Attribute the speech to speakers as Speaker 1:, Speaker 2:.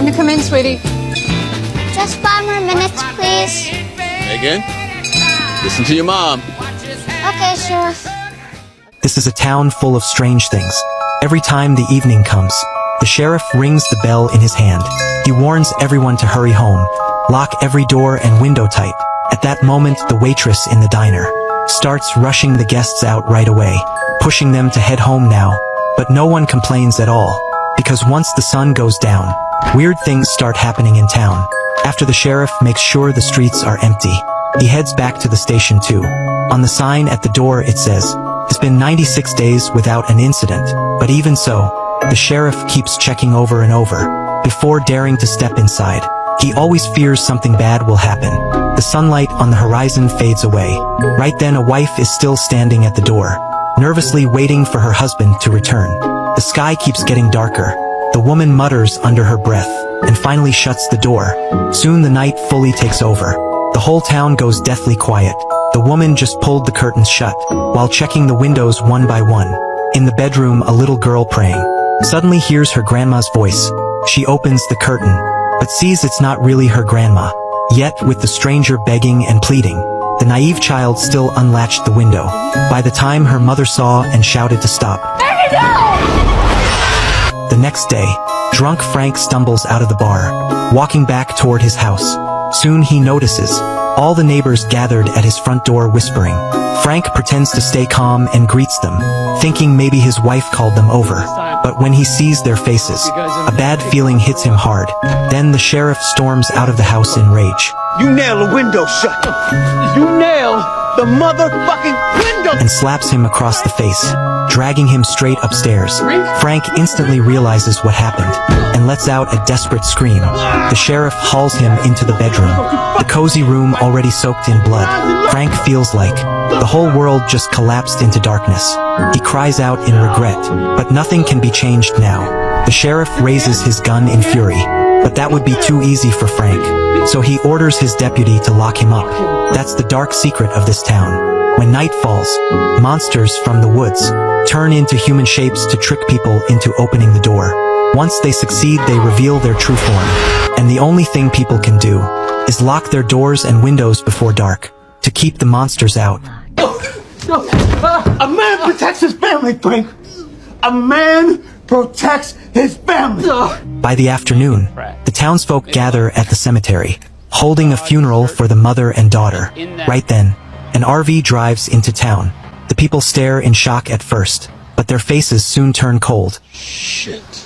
Speaker 1: Time to come in, sweetie.
Speaker 2: Just 5 more minutes, please.
Speaker 3: Megan, listen to your mom.
Speaker 2: Okay, Sheriff.
Speaker 4: This is a town full of strange things. Every time the evening comes, the sheriff rings the bell in his hand. He warns everyone to hurry home, lock every door and window tight. At that moment, the waitress in the diner starts rushing the guests out right away, pushing them to head home now. But no one complains at all, because once the sun goes down, weird things start happening in town. After the sheriff makes sure the streets are empty, he heads back to the station too. On the sign at the door it says, "It's been 96 days without an incident," but even so, the sheriff keeps checking over and over, before daring to step inside. He always fears something bad will happen. The sunlight on the horizon fades away. Right then a wife is still standing at the door, nervously waiting for her husband to return. The sky keeps getting darker. The woman mutters under her breath, and finally shuts the door. Soon the night fully takes over. The whole town goes deathly quiet. The woman just pulled the curtains shut, while checking the windows one by one. In the bedroom, a little girl praying suddenly hears her grandma's voice. She opens the curtain, but sees it's not really her grandma. Yet, with the stranger begging and pleading, the naive child still unlatched the window. By the time her mother saw and shouted to stop. The next day, drunk Frank stumbles out of the bar, walking back toward his house. Soon he notices all the neighbors gathered at his front door whispering. Frank pretends to stay calm and greets them, thinking maybe his wife called them over. But when he sees their faces, a bad feeling hits him hard. Then the sheriff storms out of the house in rage.
Speaker 5: You nail the window shut. You nail the motherfucking window.
Speaker 4: And slaps him across the face, dragging him straight upstairs. Frank instantly realizes what happened, and lets out a desperate scream. The sheriff hauls him into the bedroom, the cozy room already soaked in blood. Frank feels like the whole world just collapsed into darkness. He cries out in regret, but nothing can be changed now. The sheriff raises his gun in fury, but that would be too easy for Frank. So he orders his deputy to lock him up. That's the dark secret of this town. When night falls, monsters from the woods turn into human shapes to trick people into opening the door. Once they succeed, they reveal their true form. And the only thing people can do is lock their doors and windows before dark to keep the monsters out.
Speaker 5: A man protects his family, Frank. A man protects his family.
Speaker 4: By the afternoon, the townsfolk gather at the cemetery, holding a funeral for the mother and daughter. Right then, an RV drives into town. The people stare in shock at first, but their faces soon turn cold.
Speaker 3: Shit.